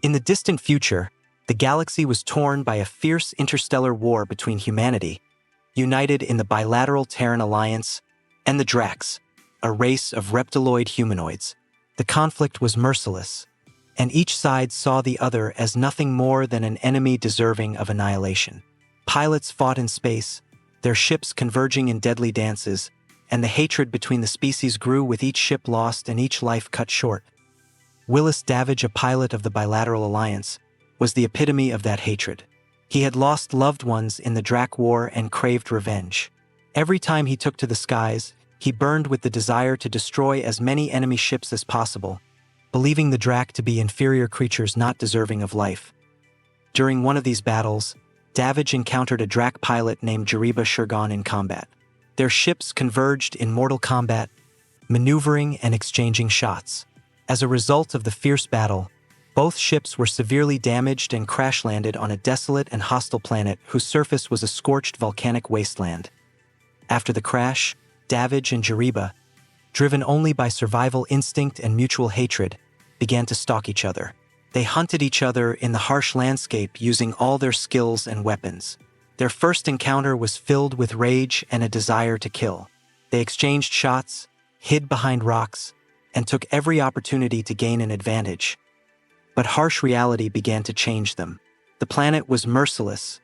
In the distant future, the galaxy was torn by a fierce interstellar war between humanity, united in the bilateral Terran alliance, and the Draks, a race of reptiloid humanoids. The conflict was merciless, and each side saw the other as nothing more than an enemy deserving of annihilation. Pilots fought in space, their ships converging in deadly dances, and the hatred between the species grew with each ship lost and each life cut short. Willis Davidge, a pilot of the Bilateral Alliance, was the epitome of that hatred. He had lost loved ones in the Drak War and craved revenge. Every time he took to the skies, he burned with the desire to destroy as many enemy ships as possible, believing the Drak to be inferior creatures not deserving of life. During one of these battles, Davidge encountered a Drak pilot named Jariba Shurgon in combat. Their ships converged in mortal combat, maneuvering and exchanging shots. As a result of the fierce battle, both ships were severely damaged and crash-landed on a desolate and hostile planet whose surface was a scorched volcanic wasteland. After the crash, Davidge and Jariba, driven only by survival instinct and mutual hatred, began to stalk each other. They hunted each other in the harsh landscape using all their skills and weapons. Their first encounter was filled with rage and a desire to kill. They exchanged shots, hid behind rocks, and took every opportunity to gain an advantage. But harsh reality began to change them. The planet was merciless,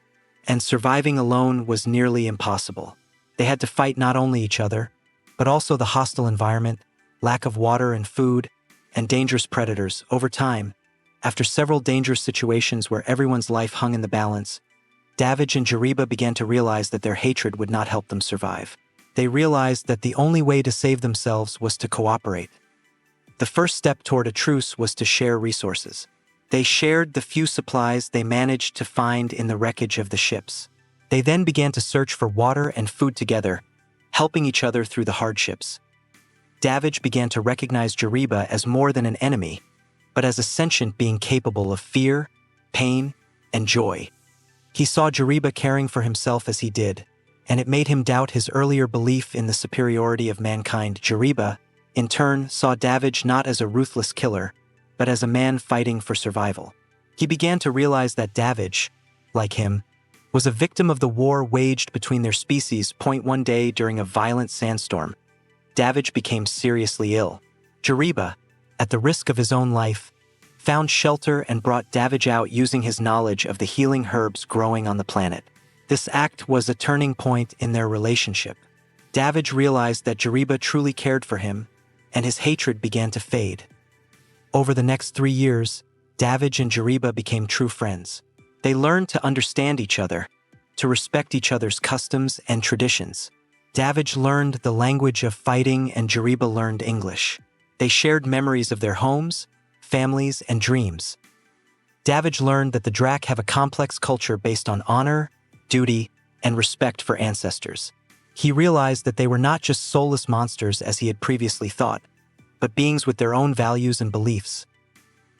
and surviving alone was nearly impossible. They had to fight not only each other, but also the hostile environment, lack of water and food, and dangerous predators. Over time, after several dangerous situations where everyone's life hung in the balance, Davidge and Jariba began to realize that their hatred would not help them survive. They realized that the only way to save themselves was to cooperate. The first step toward a truce was to share resources. They shared the few supplies they managed to find in the wreckage of the ships. They then began to search for water and food together, helping each other through the hardships. Davidge began to recognize Jariba as more than an enemy, but as a sentient being capable of fear, pain, and joy. He saw Jariba caring for himself as he did, and it made him doubt his earlier belief in the superiority of mankind. Jariba, in turn, saw Davidge not as a ruthless killer, but as a man fighting for survival. He began to realize that Davidge, like him, was a victim of the war waged between their species. One day during a violent sandstorm, Davidge became seriously ill. Jariba, at the risk of his own life, found shelter and brought Davidge out using his knowledge of the healing herbs growing on the planet. This act was a turning point in their relationship. Davidge realized that Jariba truly cared for him, and his hatred began to fade. Over the next 3 years, Davidge and Jariba became true friends. They learned to understand each other, to respect each other's customs and traditions. Davidge learned the language of fighting and Jariba learned English. They shared memories of their homes, families, and dreams. Davidge learned that the Drak have a complex culture based on honor, duty, and respect for ancestors. He realized that they were not just soulless monsters as he had previously thought, but beings with their own values and beliefs.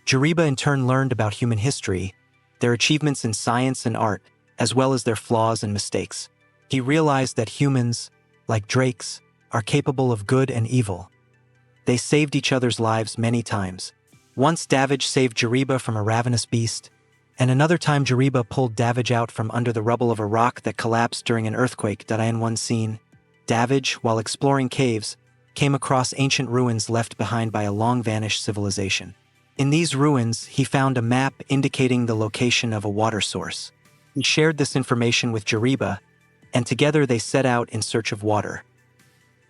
Jariba in turn learned about human history, their achievements in science and art, as well as their flaws and mistakes. He realized that humans, like Drakes, are capable of good and evil. They saved each other's lives many times. Once Davidge saved Jariba from a ravenous beast, and another time Jariba pulled Davidge out from under the rubble of a rock that collapsed during an earthquake. In one scene, Davidge, while exploring caves, came across ancient ruins left behind by a long-vanished civilization. In these ruins, he found a map indicating the location of a water source. He shared this information with Jariba, and together they set out in search of water.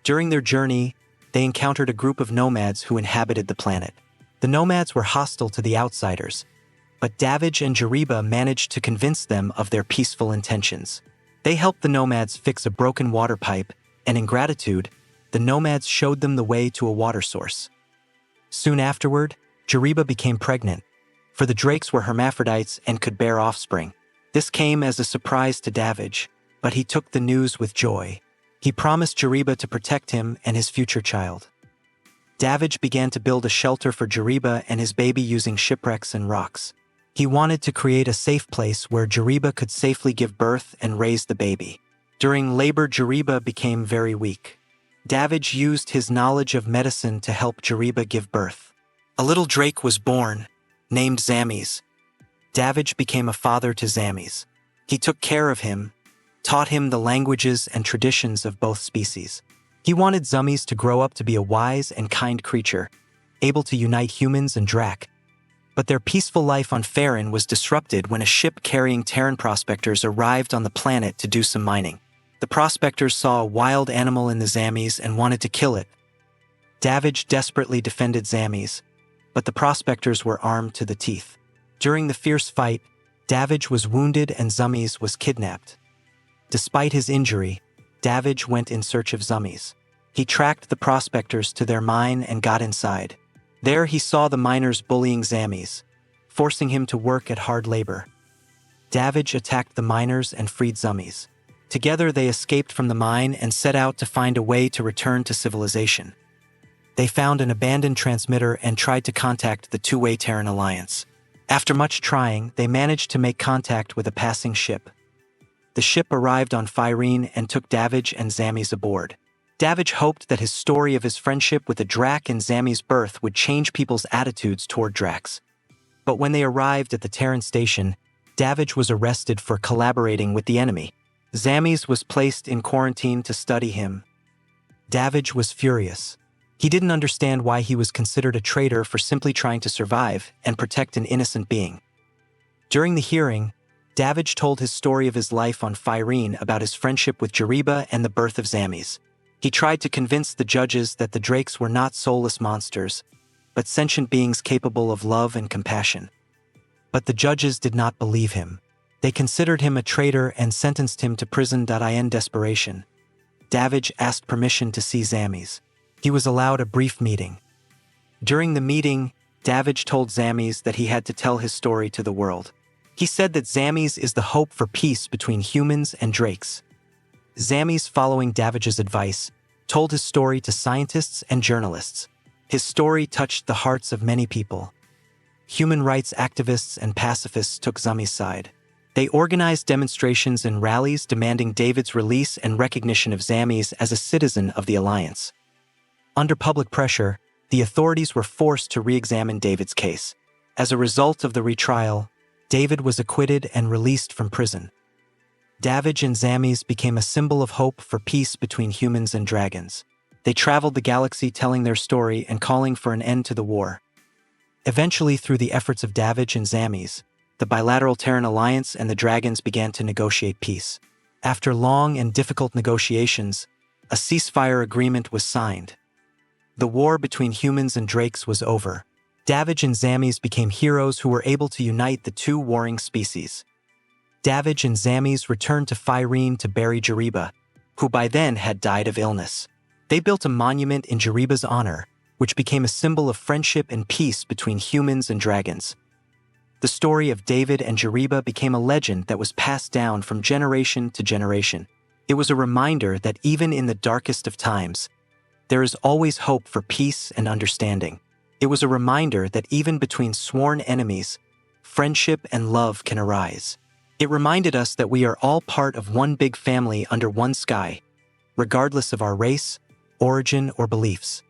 During their journey, they encountered a group of nomads who inhabited the planet. The nomads were hostile to the outsiders, but Davidge and Jariba managed to convince them of their peaceful intentions. They helped the nomads fix a broken water pipe, and in gratitude, the nomads showed them the way to a water source. Soon afterward, Jariba became pregnant, for the Drakes were hermaphrodites and could bear offspring. This came as a surprise to Davidge, but he took the news with joy. He promised Jariba to protect him and his future child. Davidge began to build a shelter for Jariba and his baby using shipwrecks and rocks. He wanted to create a safe place where Jariba could safely give birth and raise the baby. During labor, Jariba became very weak. Davidge used his knowledge of medicine to help Jariba give birth. A little Drake was born, named Zammies. Davidge became a father to Zammies. He took care of him, taught him the languages and traditions of both species. He wanted Zammies to grow up to be a wise and kind creature, able to unite humans and Drak. But their peaceful life on Farron was disrupted when a ship carrying Terran prospectors arrived on the planet to do some mining. The prospectors saw a wild animal in the Zammies and wanted to kill it. Davidge desperately defended Zammies, but the prospectors were armed to the teeth. During the fierce fight, Davidge was wounded and Zammies was kidnapped. Despite his injury, Davidge went in search of Zammies. He tracked the prospectors to their mine and got inside. There he saw the miners bullying Zammies, forcing him to work at hard labor. Davidge attacked the miners and freed Zammies. Together they escaped from the mine and set out to find a way to return to civilization. They found an abandoned transmitter and tried to contact the two-way Terran Alliance. After much trying, they managed to make contact with a passing ship. The ship arrived on Farron and took Davidge and Zammies aboard. Davidge hoped that his story of his friendship with the Drak and Zammies' birth would change people's attitudes toward Draks. But when they arrived at the Terran station, Davidge was arrested for collaborating with the enemy. Zammies was placed in quarantine to study him. Davidge was furious. He didn't understand why he was considered a traitor for simply trying to survive and protect an innocent being. During the hearing, Davidge told his story of his life on Farron about his friendship with Jariba and the birth of Zammies. He tried to convince the judges that the Drakes were not soulless monsters, but sentient beings capable of love and compassion. But the judges did not believe him. They considered him a traitor and sentenced him to prison. In desperation, Davidge asked permission to see Zammies. He was allowed a brief meeting. During the meeting, Davidge told Zammies that he had to tell his story to the world. He said that Zammies is the hope for peace between humans and Drakes. Zammies, following Davidge's advice, told his story to scientists and journalists. His story touched the hearts of many people. Human rights activists and pacifists took Zammies' side. They organized demonstrations and rallies demanding David's release and recognition of Zammies as a citizen of the Alliance. Under public pressure, the authorities were forced to re-examine David's case. As a result of the retrial, David was acquitted and released from prison. Davidge and Zammies became a symbol of hope for peace between humans and dragons. They traveled the galaxy telling their story and calling for an end to the war. Eventually, through the efforts of Davidge and Zammies, the bilateral Terran Alliance and the dragons began to negotiate peace. After long and difficult negotiations, a ceasefire agreement was signed. The war between humans and Drakes was over. Davidge and Zammies became heroes who were able to unite the two warring species. Davidge and Zammies returned to Farron to bury Jariba, who by then had died of illness. They built a monument in Jariba's honor, which became a symbol of friendship and peace between humans and dragons. The story of David and Jariba became a legend that was passed down from generation to generation. It was a reminder that even in the darkest of times, there is always hope for peace and understanding. It was a reminder that even between sworn enemies, friendship and love can arise. It reminded us that we are all part of one big family under one sky, regardless of our race, origin, or beliefs.